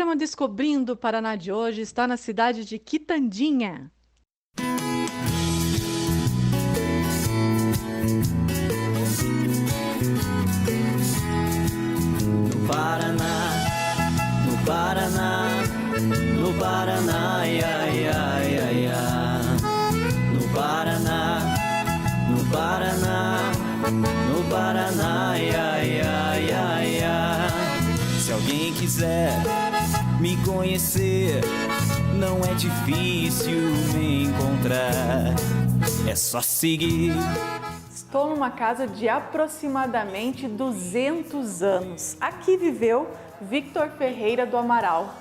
programa Descobrindo o Paraná de hoje está na cidade de Quitandinha. No Paraná, no Paraná, no Paraná, ia, ia, ia, ia. No Paraná, no Paraná, no Paraná, ia, ia, ia, ia. Se alguém quiser me conhecer, não é difícil me encontrar, é só seguir. Estou numa casa de aproximadamente 200 anos. Aqui viveu Victor Ferreira do Amaral.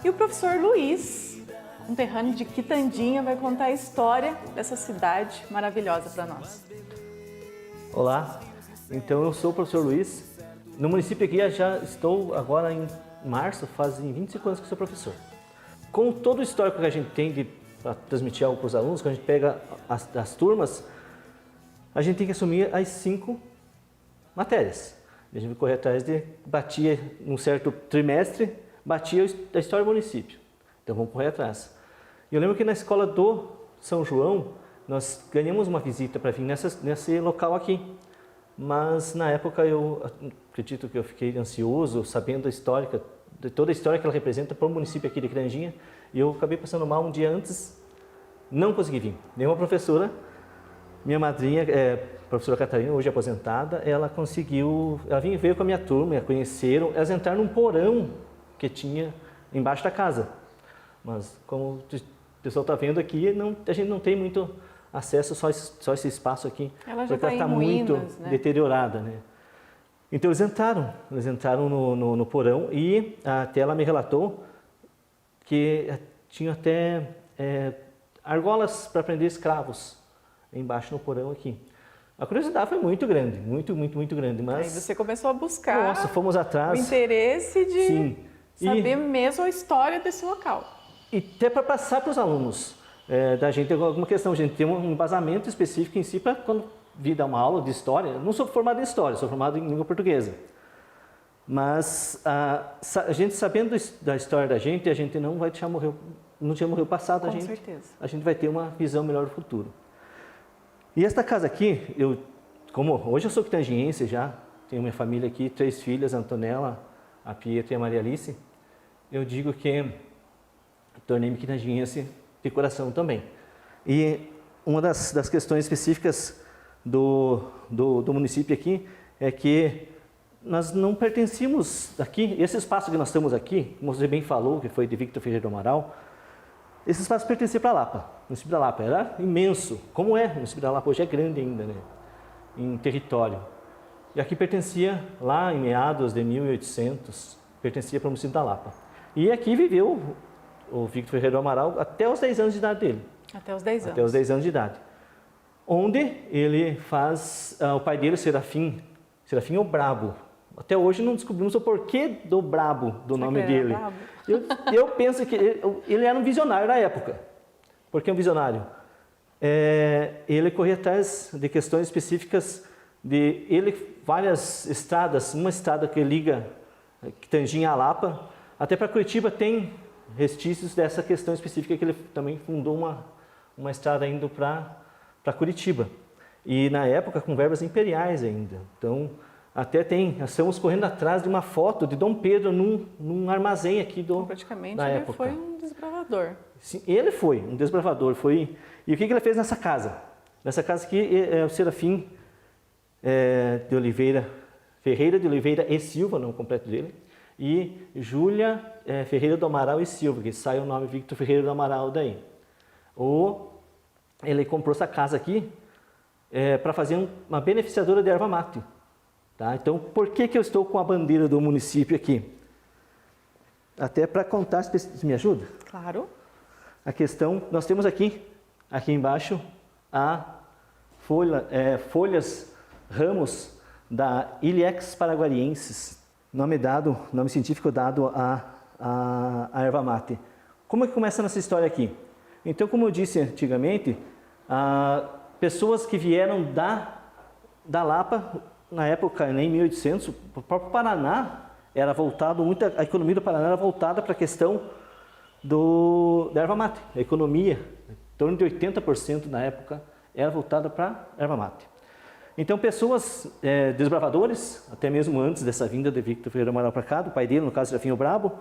E o professor Luiz, conterrâneo de Quitandinha, vai contar a história dessa cidade maravilhosa para nós. Olá, então eu sou o professor Luiz. No município aqui eu já estou agora em março, fazem 25 anos que sou professor. Com todo o histórico que a gente tem para transmitir algo para os alunos, quando a gente pega as turmas, a gente tem que assumir as 5 matérias. A gente vai correr atrás batia num certo trimestre, batia a história do município. Então vamos correr atrás. E eu lembro que na escola do São João, nós ganhamos uma visita para vir nesse local aqui. Mas na época eu acredito que eu fiquei ansioso, sabendo de toda a história que ela representa para o município aqui de Quitandinha. E eu acabei passando mal um dia antes, não consegui vir. Nenhuma professora, minha madrinha, professora Catarina, hoje aposentada, ela veio com a minha turma, conheceram, elas entraram num porão que tinha embaixo da casa. Mas como o pessoal está vendo aqui, a gente não tem muito acesso, só esse espaço aqui, Ela já está muito deteriorada, né? Então eles entraram no porão e até ela me relatou que tinha até argolas para prender escravos embaixo no porão aqui. A curiosidade foi muito grande, muito grande. Mas aí você começou a buscar. Nossa, fomos atrás. O interesse de Sim. saber mesmo a história desse local. E até para passar para os alunos da gente alguma questão, a gente tem um embasamento específico em si para quando vir dar uma aula de história. Eu não sou formado em história, sou formado em língua portuguesa. Mas a gente sabendo da história da gente, a gente não vai deixar morrer o passado da gente. Com certeza. A gente vai ter uma visão melhor do futuro. E esta casa aqui, hoje eu sou quitangiense já, tenho minha família aqui, 3 filhas, a Antonella, a Pietra e a Maria Alice. Eu digo que tornei-me quitangiense de coração também. E uma das questões específicas do município aqui é que nós não pertencíamos aqui, esse espaço que nós estamos aqui, como você bem falou, que foi de Victor Ferreira do Amaral, esse espaço pertencia para a Lapa. O município da Lapa era imenso, como é, o município da Lapa hoje é grande ainda, né, em território. E aqui pertencia, lá em meados de 1800, pertencia para o município da Lapa. E aqui viveu o Victor Ferreira do Amaral até os 10 anos de idade dele. Até os 10 anos. Até os 10 anos de idade. Onde ele faz, o pai dele, Serafim o Brabo. Até hoje não descobrimos o porquê do Brabo, do nome dele. Eu penso que ele era um visionário na época. Por que um visionário? Ele corria atrás de questões específicas várias estradas, uma estrada que liga Quitandinha a Lapa, até para Curitiba tem restícios dessa questão específica que ele também fundou uma estrada indo para Curitiba. E na época com verbas imperiais ainda. Então, nós estamos correndo atrás de uma foto de Dom Pedro num armazém aqui praticamente da ele época. foi um desbravador. Sim, ele foi um desbravador. E o que ele fez nessa casa? Nessa casa aqui é o Serafim de Oliveira, Ferreira de Oliveira e Silva, o nome completo dele, e Júlia Ferreira do Amaral e Silva, que sai o nome Victor Ferreira do Amaral daí. Ele comprou essa casa aqui para fazer uma beneficiadora de erva mate. Tá? Então, por que eu estou com a bandeira do município aqui? Até para contar, você me ajuda? Claro. A questão, nós temos aqui embaixo, folhas, ramos da Ilex paraguariensis, nome científico dado à erva mate. Como é que começa nessa história aqui? Então, como eu disse antigamente, pessoas que vieram da Lapa, na época, em 1800, o próprio Paraná era voltado muito, a economia do Paraná era voltada para a questão da erva mate. A economia, em torno de 80% na época, era voltada para a erva mate. Então, pessoas, desbravadores, até mesmo antes dessa vinda de Victor Ferreira do Amaral para cá, do pai dele, no caso, Serafim Brabo,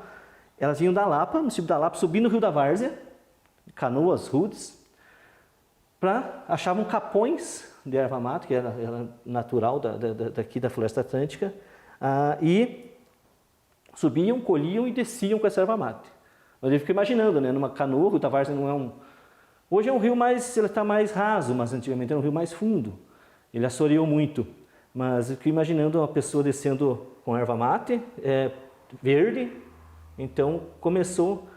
elas vinham da Lapa, no município da Lapa, subindo o Rio da Várzea, canoas rudes, achavam capões de erva mate, que era natural daqui da Floresta Atlântica, e subiam, colhiam e desciam com essa erva mate. Mas eu fico imaginando, né, numa canoa, o Rio da Várzea não é um... Hoje é um rio ele está mais raso, mas antigamente era um rio mais fundo. Ele assoreou muito, mas eu fico imaginando uma pessoa descendo com erva mate, verde, então começou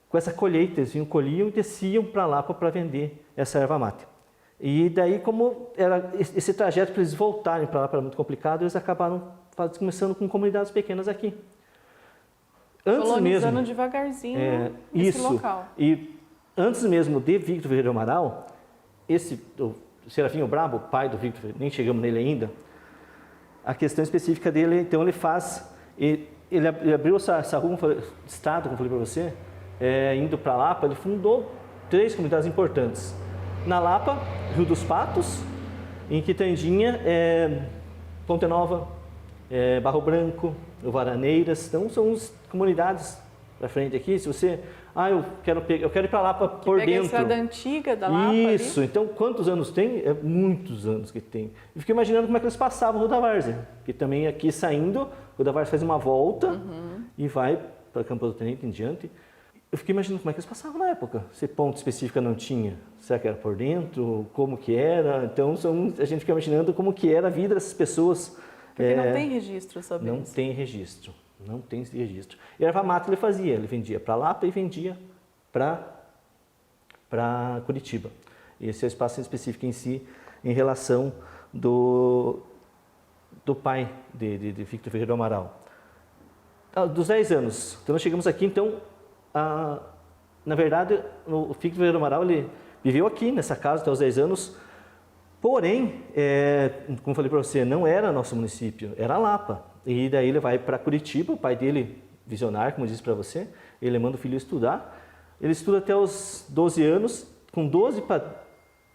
com essa colheita, eles vinham, colhiam e desciam para lá para vender essa erva mate. E daí, como era esse trajeto para eles voltarem para lá era muito complicado, eles acabaram começando com comunidades pequenas aqui. Antes colonizando mesmo, devagarzinho esse local. E antes mesmo de Victor Ferreira do Amaral, o Serafim Brabo, pai do Victor, nem chegamos nele ainda, a questão específica dele, então ele abriu essa rua, estado, como eu falei para você, indo para Lapa, ele fundou 3 comunidades importantes. Na Lapa, Rio dos Patos, em Quitandinha, Ponte Nova, Barro Branco, Varaneiras, então são as comunidades para frente aqui. Se você, eu quero ir para Lapa por dentro. Pega a estrada antiga da Lapa. Isso, ali. Então quantos anos tem? Muitos anos que tem. Eu fiquei imaginando como é que eles passavam o Rio da Várzea, que também aqui saindo, o Rio da Várzea faz uma volta e vai para Campo do Tenente em diante. Eu fiquei imaginando como é que eles passavam na época. Se ponto específica não tinha, será que era por dentro? Como que era? Então a gente fica imaginando como que era a vida dessas pessoas. Porque não tem registro sobre não isso. Não tem registro, não tem esse registro. E erva mate ele vendia para Lapa e vendia para Curitiba. E esse é o espaço específico em si, em relação do pai de Victor Ferreira do Amaral. Dos 10 anos, então nós chegamos aqui, então, na verdade, o Victor Ferreira do Amaral, ele viveu aqui nessa casa até os 10 anos, porém, como falei para você, não era nosso município, era Lapa. E daí ele vai para Curitiba, o pai dele, visionário, como eu disse para você, ele manda o filho estudar. Ele estuda até os 12 anos, com 12 para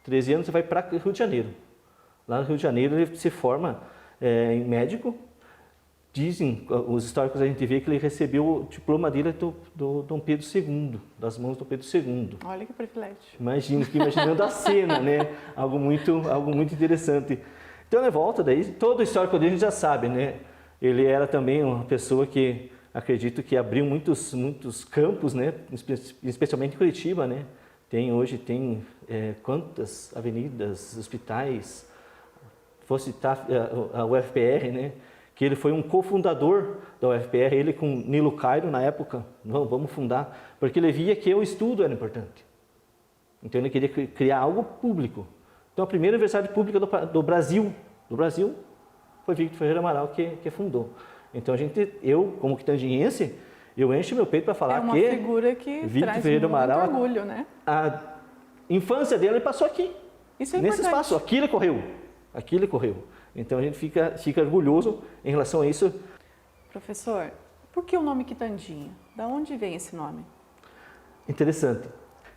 13 anos, ele vai para Rio de Janeiro. Lá no Rio de Janeiro ele se forma em médico. Dizem, os históricos a gente vê que ele recebeu o diploma dele do Dom Pedro II, das mãos do Pedro II. Olha que privilégio. Imaginando a cena, né? Algo muito interessante. Então ele volta daí, todo o histórico dele a gente já sabe, né? Ele era também uma pessoa que, acredito que abriu muitos campos, né? Especialmente em Curitiba, né? Hoje tem quantas avenidas, hospitais, vou citar a UFPR, né? Que ele foi um cofundador da UFPR, ele com Nilo Cairo na época, vamos fundar, porque ele via que o estudo era importante. Então ele queria criar algo público. Então a primeira universidade pública do Brasil foi Victor Ferreira do Amaral que fundou. Então eu como quitandiense, eu encho meu peito para falar que é uma figura que Victor traz Ferreira do Amaral, muito orgulho, né? A infância dele passou aqui. Isso é nesse importante. espaço, aqui ele correu. Então a gente fica orgulhoso em relação a isso. Professor, por que o nome Quitandinha? Da onde vem esse nome? Interessante.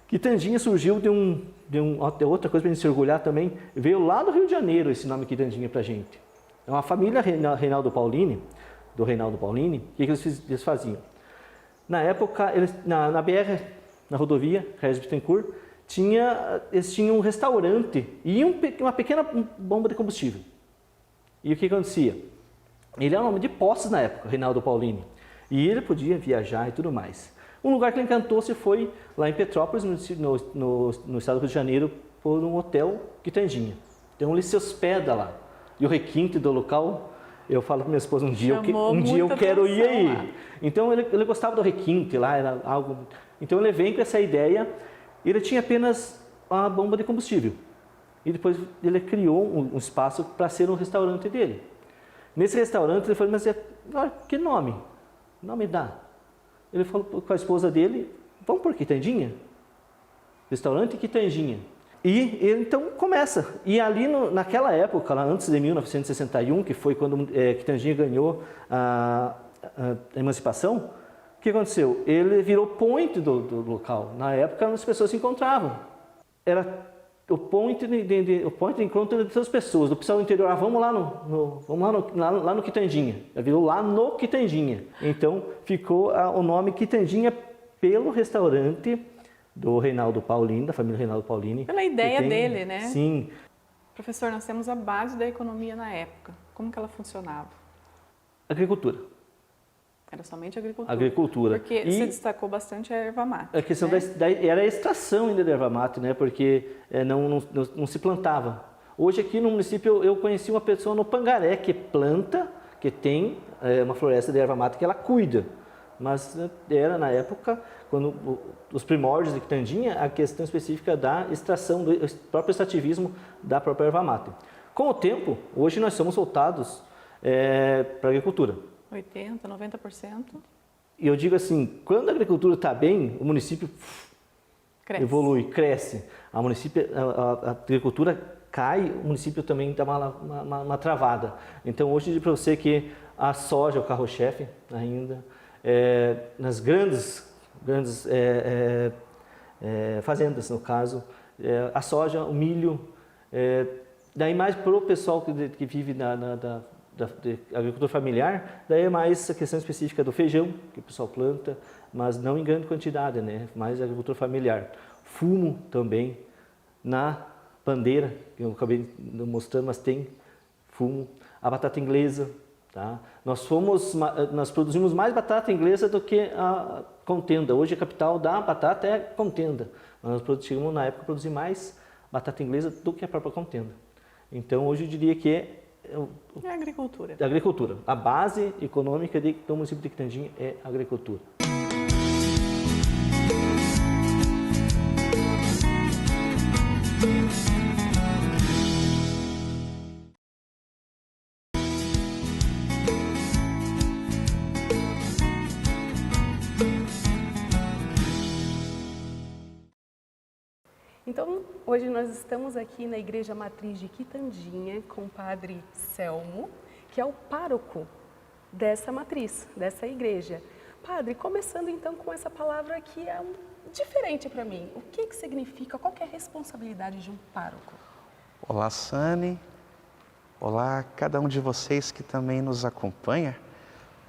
Quitandinha surgiu outra coisa para a gente se orgulhar também, veio lá do Rio de Janeiro esse nome Quitandinha para a gente. É uma família Reinaldo Paulini, o que eles faziam? Na época, na BR, na rodovia, Regis Bittencourt, eles tinham um restaurante e uma pequena bomba de combustível. E o que acontecia? Ele era um homem de posses na época, Reinaldo Paulini, e ele podia viajar e tudo mais. Um lugar que ele encantou-se foi lá em Petrópolis, no estado do Rio de Janeiro, por um hotel Quitandinha. Então ele se hospeda lá. E o requinte do local, eu falo para minha esposa, um dia eu quero ir aí. Lá. Então ele gostava do requinte lá, era algo... Então ele vem com essa ideia, ele tinha apenas uma bomba de combustível. E depois ele criou um espaço para ser um restaurante dele. Nesse restaurante ele falou, mas que nome? Nome dá. Ele falou com a esposa dele, vamos por Quitandinha? Restaurante Quitandinha. E ele então começa. E ali naquela época, lá antes de 1961, que foi quando Quitandinha ganhou a emancipação, o que aconteceu? Ele virou point do local. Na época, as pessoas se encontravam. Era o point de encontro entre as pessoas. Do pessoal do interior, vamos lá no Quitandinha. Virou lá no Quitandinha. Então, ficou o nome Quitandinha pelo restaurante do Reinaldo Paulini, da família Reinaldo Paulini. Pela ideia dele, né? Sim. Professor, nós temos a base da economia na época. Como que ela funcionava? Agricultura. Era somente agricultura? Agricultura. Porque você destacou bastante a erva mate. A questão né? era a extração ainda da erva mate, né? Porque não se plantava. Hoje aqui no município eu conheci uma pessoa no Pangaré que planta, que tem uma floresta de erva mate que ela cuida. Mas era na época, quando os primórdios de Quitandinha, a questão específica da extração, do próprio extrativismo da própria erva mate. Com o tempo, hoje nós somos voltados para a agricultura. 80%, 90%? E eu digo assim, quando a agricultura está bem, o município evolui, cresce. A agricultura cai, o município também dá uma travada. Então, hoje eu digo para você que a soja é o carro-chefe ainda. Nas grandes fazendas, no caso, a soja, o milho, daí mais para o pessoal que vive da agricultura familiar, daí é mais a questão específica do feijão, que o pessoal planta, mas não em grande quantidade, né? Mais agricultura familiar. Fumo também, na bandeira, que eu acabei mostrando, mas tem fumo. A batata inglesa. Tá? Nós produzimos mais batata inglesa do que a Contenda. Hoje a capital da batata é Contenda. Mas nós chegamos na época a produzir mais batata inglesa do que a própria Contenda. Então hoje eu diria que é a agricultura. A agricultura. A base econômica do município de Quitandinha é a agricultura. Então, hoje nós estamos aqui na Igreja Matriz de Quitandinha com o Padre Selmo, que é o pároco dessa matriz, dessa igreja. Padre, começando então com essa palavra que é diferente para mim. O que significa, qual que é a responsabilidade de um pároco? Olá, Sani. Olá, cada um de vocês que também nos acompanha.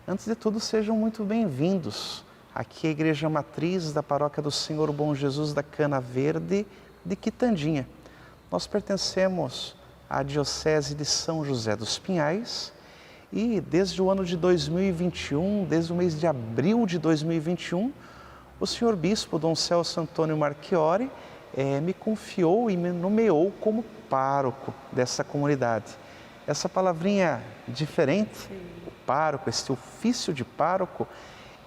Antes de tudo, sejam muito bem-vindos. Aqui é a Igreja Matriz da Paróquia do Senhor Bom Jesus da Cana Verde, de Quitandinha. Nós pertencemos à Diocese de São José dos Pinhais e desde o ano de 2021, desde o mês de abril de 2021, o senhor Bispo Dom Celso Antônio Marchiori me confiou e me nomeou como pároco dessa comunidade. Essa palavrinha diferente, o pároco, esse ofício de pároco,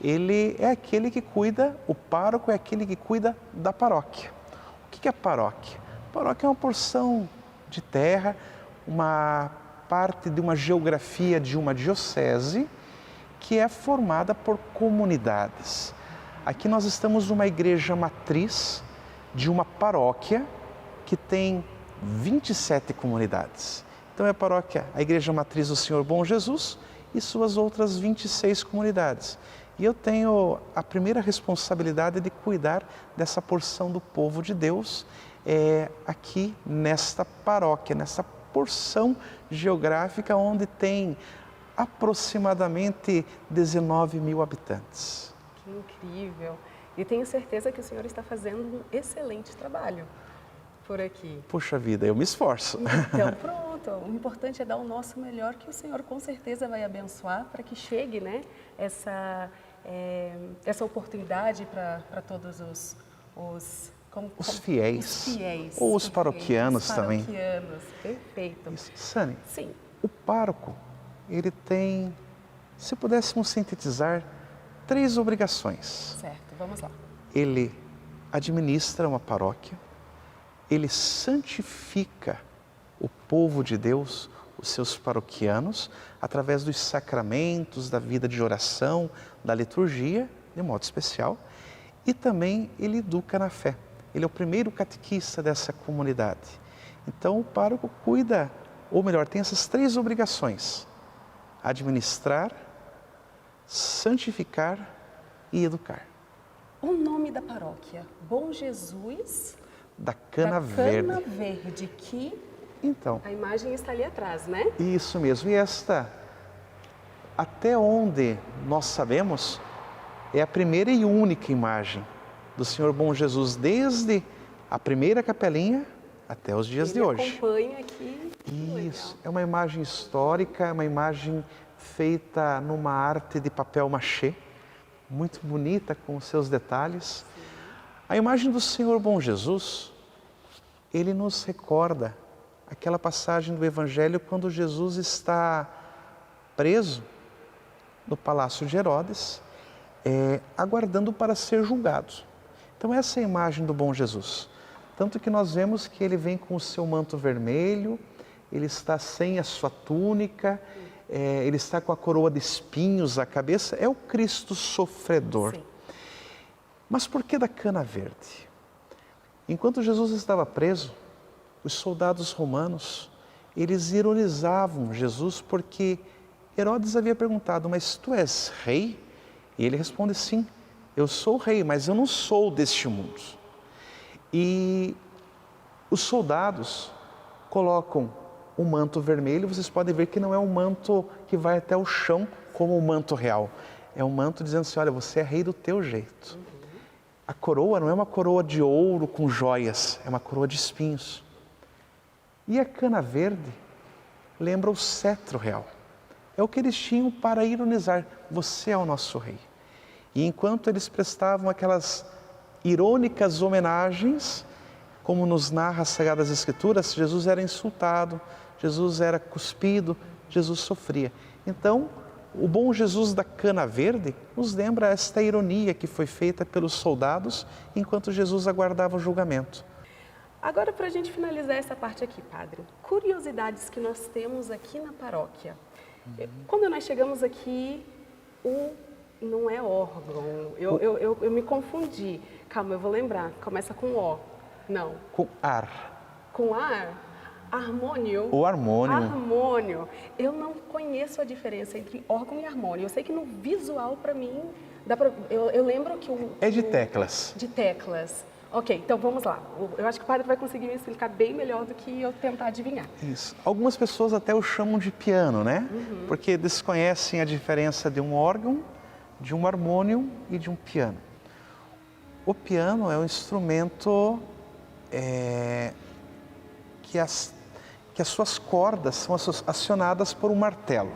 ele é aquele que cuida, o pároco é aquele que cuida da paróquia. O que é paróquia? Paróquia é uma porção de terra, uma parte de uma geografia de uma diocese que é formada por comunidades. Aqui nós estamos numa igreja matriz de uma paróquia que tem 27 comunidades. Então é a paróquia, a Igreja Matriz do Senhor Bom Jesus e suas outras 26 comunidades. E eu tenho a primeira responsabilidade de cuidar dessa porção do povo de Deus aqui nesta paróquia, nessa porção geográfica onde tem aproximadamente 19 mil habitantes. Que incrível! E tenho certeza que o senhor está fazendo um excelente trabalho por aqui. Puxa vida, eu me esforço. Então pronto, o importante é dar o nosso melhor, que o senhor com certeza vai abençoar para que chegue, né, essa oportunidade para todos os fiéis. Ou os paroquianos também. Os paroquianos, perfeito. Isso. Sani, sim. O pároco, ele tem, se pudéssemos sintetizar, 3 obrigações. Certo, vamos lá. Ele administra uma paróquia, ele santifica o povo de Deus, os seus paroquianos, através dos sacramentos, da vida de oração, da liturgia, de modo especial, e também ele educa na fé. Ele é o primeiro catequista dessa comunidade. Então o pároco cuida, ou melhor, tem essas 3 obrigações: administrar, santificar e educar. O nome da paróquia, Bom Jesus Da Cana da Verde. Cana Verde, que Então, a imagem está ali atrás, né? isso mesmo. E esta, até onde nós sabemos, é a primeira e única imagem do Senhor Bom Jesus, desde a primeira capelinha até os dias de hoje. Acompanha aqui. Isso, é uma imagem histórica, é uma imagem feita numa arte de papel machê, muito bonita, com os seus detalhes. A imagem do Senhor Bom Jesus, ele nos recorda aquela passagem do Evangelho quando Jesus está preso no palácio de Herodes, aguardando para ser julgado. Então essa é a imagem do Bom Jesus. Tanto que nós vemos que ele vem com o seu manto vermelho, ele está sem a sua túnica, ele está com a coroa de espinhos à cabeça, é o Cristo sofredor. Sim. Mas por que da cana verde? Enquanto Jesus estava preso, os soldados romanos, eles ironizavam Jesus porque Herodes havia perguntado, mas tu és rei? E ele responde, sim, eu sou rei, mas eu não sou deste mundo. E os soldados colocam o manto vermelho, vocês podem ver que não é um manto que vai até o chão como o manto real. É um manto dizendo assim, olha, você é rei do teu jeito. A coroa não é uma coroa de ouro com joias, é uma coroa de espinhos. E a cana verde lembra o cetro real. É o que eles tinham para ironizar, você é o nosso rei. E enquanto eles prestavam aquelas irônicas homenagens, como nos narra as Sagradas Escrituras, Jesus era insultado, Jesus era cuspido, Jesus sofria. Então, o Bom Jesus da Cana Verde nos lembra esta ironia que foi feita pelos soldados enquanto Jesus aguardava o julgamento. Agora, para a gente finalizar essa parte aqui, padre, curiosidades que nós temos aqui na paróquia. Quando nós chegamos aqui, não é órgão, eu me confundi. Calma, eu vou lembrar, começa com O, não. Com ar. Com ar? Harmônio. O harmônio. Harmônio. Eu não conheço a diferença entre órgão e harmônio. Eu sei que no visual, para mim, eu lembro que É de teclas. De teclas. Ok, então vamos lá. Eu acho que o padre vai conseguir me explicar bem melhor do que eu tentar adivinhar. Isso. Algumas pessoas até o chamam de piano, né? Porque desconhecem a diferença de um órgão, de um harmônio e de um piano. O piano é um instrumento que as suas cordas são acionadas por um martelo.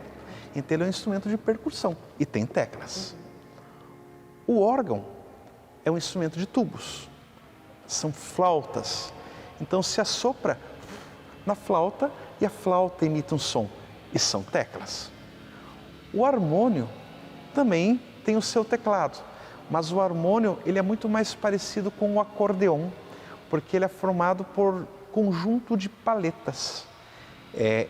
Então ele é um instrumento de percussão e tem teclas. O órgão é um instrumento de tubos, são flautas. Então se assopra na flauta e a flauta emite um som e são teclas. O harmônio também tem o seu teclado, mas o harmônio ele é muito mais parecido com o acordeon, porque ele é formado por conjunto de paletas.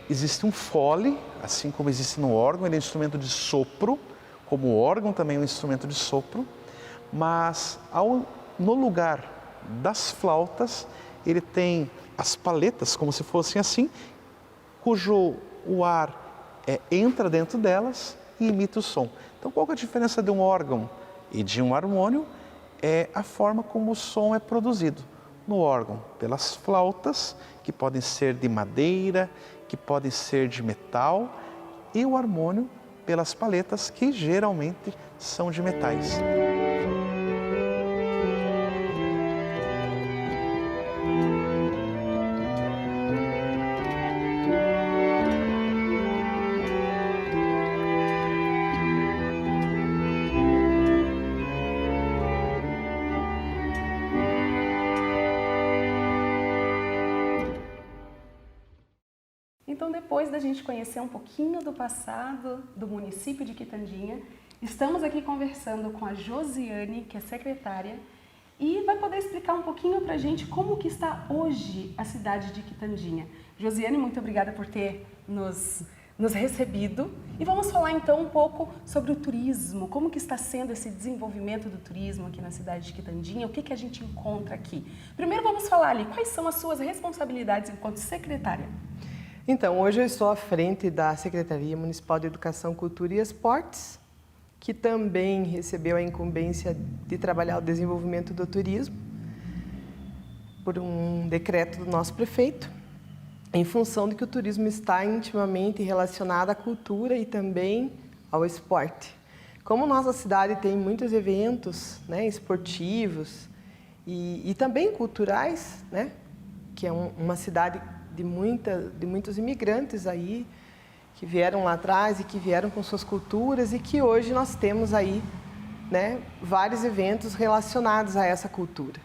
Existe um fole, assim como existe no órgão, ele é um instrumento de sopro, como o órgão também é um instrumento de sopro, mas no lugar das flautas, ele tem as paletas, como se fossem assim, cujo o ar entra dentro delas e emite o som. Então, qual que é a diferença de um órgão e de um harmônio? É a forma como o som é produzido. No órgão, pelas flautas, que podem ser de madeira, que podem ser de metal, e o harmônio pelas paletas, que geralmente são de metais. Então, depois da gente conhecer um pouquinho do passado do município de Quitandinha, estamos aqui conversando com a Josiane, que é secretária, e vai poder explicar um pouquinho para a gente como que está hoje a cidade de Quitandinha. Josiane, muito obrigada por ter nos recebido. E vamos falar então um pouco sobre o turismo, como que está sendo esse desenvolvimento do turismo aqui na cidade de Quitandinha, o que a gente encontra aqui. Primeiro vamos falar ali, quais são as suas responsabilidades enquanto secretária? Então, hoje eu estou à frente da Secretaria Municipal de Educação, Cultura e Esportes que também recebeu a incumbência de trabalhar o desenvolvimento do turismo por um decreto do nosso prefeito, em função de que o turismo está intimamente relacionado à cultura e também ao esporte. Como nossa cidade tem muitos eventos, né, esportivos e também culturais, né, que é uma cidade de muitos imigrantes aí, que vieram lá atrás e que vieram com suas culturas e que hoje nós temos aí, né, vários eventos relacionados a essa cultura.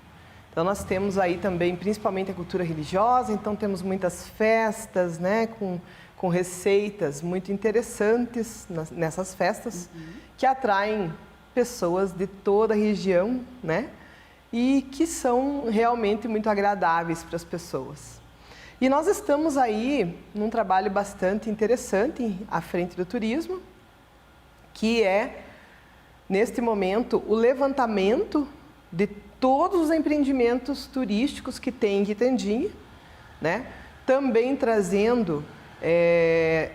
Então nós temos aí também, principalmente a cultura religiosa, então temos muitas festas, né, com receitas muito interessantes nessas festas, que atraem pessoas de toda a região, né, e que são realmente muito agradáveis para as pessoas. E nós estamos aí num trabalho bastante interessante à frente do turismo, que é, neste momento, o levantamento de todos os empreendimentos turísticos que tem em Quitandinha, né? Também trazendo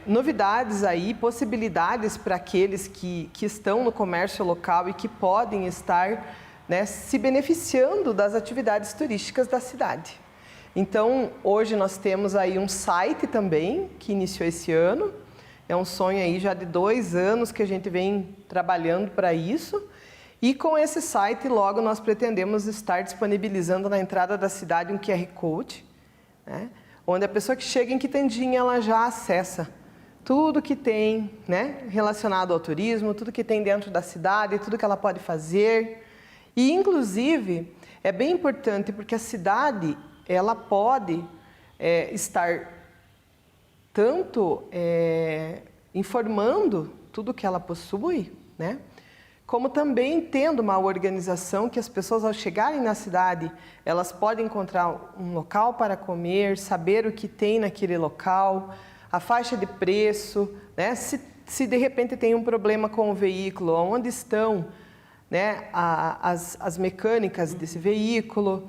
novidades aí, possibilidades para aqueles que estão no comércio local e que podem estar, né, se beneficiando das atividades turísticas da cidade. Então, hoje nós temos aí um site também, que iniciou esse ano. É um sonho aí já de 2 anos que a gente vem trabalhando para isso. E com esse site, logo nós pretendemos estar disponibilizando na entrada da cidade um QR Code, né, onde a pessoa que chega em Quitandinha, ela já acessa tudo que tem, né, relacionado ao turismo, tudo que tem dentro da cidade, tudo que ela pode fazer. E, inclusive, é bem importante porque a cidade, ela pode estar tanto informando tudo que ela possui, né, como também tendo uma organização que as pessoas, ao chegarem na cidade, elas podem encontrar um local para comer, saber o que tem naquele local, a faixa de preço, né, se de repente tem um problema com o veículo, onde estão, né, as mecânicas desse veículo,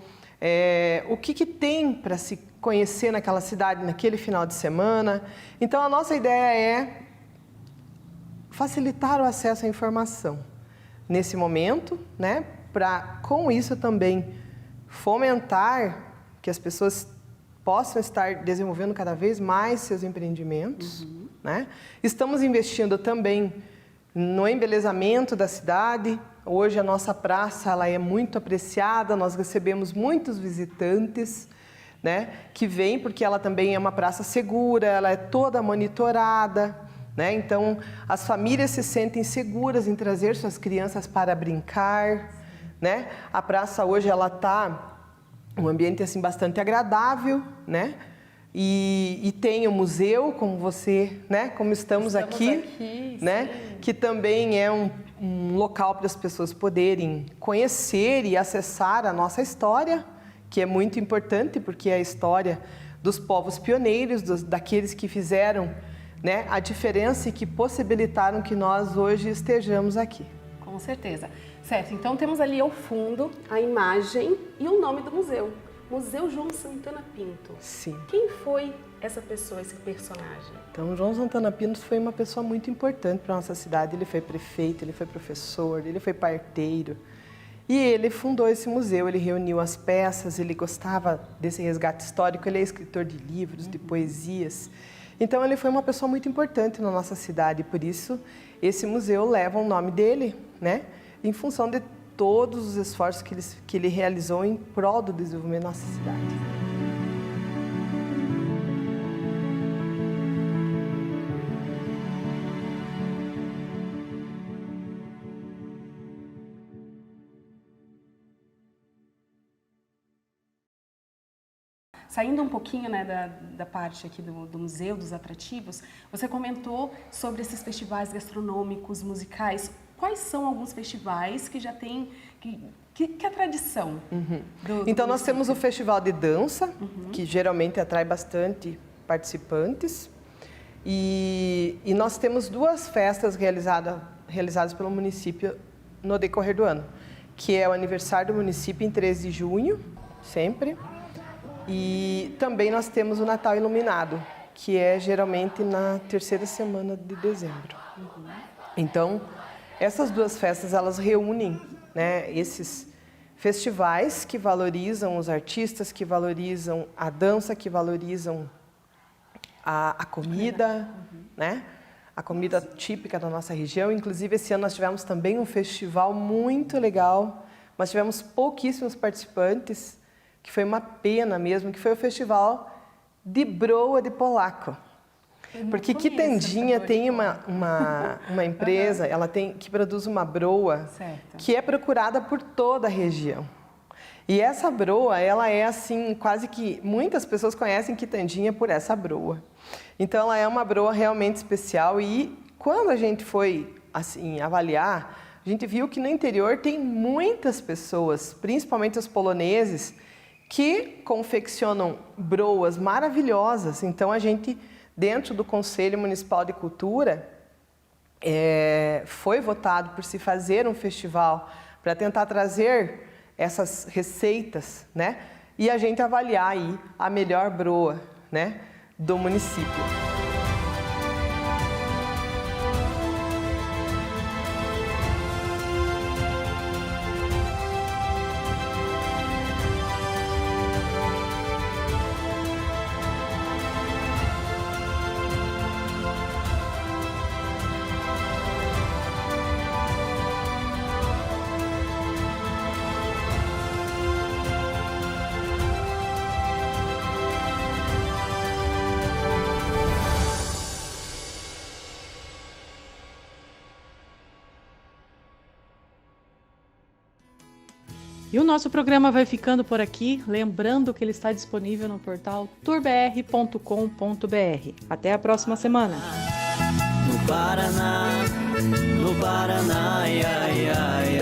o que tem para se conhecer naquela cidade naquele final de semana. Então, a nossa ideia é facilitar o acesso à informação nesse momento, né, para, com isso, também fomentar que as pessoas possam estar desenvolvendo cada vez mais seus empreendimentos, né? Estamos investindo também no embelezamento da cidade. Hoje a nossa praça, ela é muito apreciada, nós recebemos muitos visitantes, né, que vêm porque ela também é uma praça segura, ela é toda monitorada, né? Então as famílias se sentem seguras em trazer suas crianças para brincar, né? A praça hoje ela tá um ambiente assim bastante agradável, né? E tem o museu, como você, né, como estamos aqui, né, que também é um local para as pessoas poderem conhecer e acessar a nossa história, que é muito importante, porque é a história dos povos pioneiros, daqueles que fizeram, né, a diferença e que possibilitaram que nós hoje estejamos aqui. Com certeza. Certo, então temos ali ao fundo a imagem e o nome do museu. Museu João Santana Pinto. Sim. Quem foi essa pessoa, esse personagem? Então, João Santana Pinto foi uma pessoa muito importante para a nossa cidade. Ele foi prefeito, ele foi professor, ele foi parteiro. E ele fundou esse museu, ele reuniu as peças, ele gostava desse resgate histórico, ele é escritor de livros, de poesias. Então, ele foi uma pessoa muito importante na nossa cidade, por isso esse museu leva o nome dele, né? Em função de todos os esforços que ele realizou em prol do desenvolvimento da nossa cidade. Saindo um pouquinho, né, da parte aqui do museu, dos atrativos, você comentou sobre esses festivais gastronômicos, musicais. Quais são alguns festivais que já têm, que é a tradição? Então, nós temos o Festival de Dança, que geralmente atrai bastante participantes. E nós temos 2 festas realizadas pelo município no decorrer do ano, que é o aniversário do município em 13 de junho, sempre. E também nós temos o Natal Iluminado, que é geralmente na 3ª semana de dezembro. Então, Essas duas festas, elas reúnem, né, esses festivais que valorizam os artistas, que valorizam a dança, que valorizam a comida, né? A comida típica da nossa região. Inclusive, esse ano nós tivemos também um festival muito legal. Nós tivemos pouquíssimos participantes, que foi uma pena mesmo, que foi o Festival de Broa de Polaco. Porque Quitandinha tem uma empresa, ela que produz uma broa que é procurada por toda a região. E essa broa, ela é assim, quase que muitas pessoas conhecem Quitandinha por essa broa. Então, ela é uma broa realmente especial e quando a gente foi assim avaliar, a gente viu que no interior tem muitas pessoas, principalmente os poloneses, que confeccionam broas maravilhosas. Então, a gente, dentro do Conselho Municipal de Cultura, foi votado por se fazer um festival para tentar trazer essas receitas, né? E a gente avaliar aí a melhor broa, né, do município. E o nosso programa vai ficando por aqui, lembrando que ele está disponível no portal tourbr.com.br. Até a próxima semana. No Paraná, ia, ia, ia.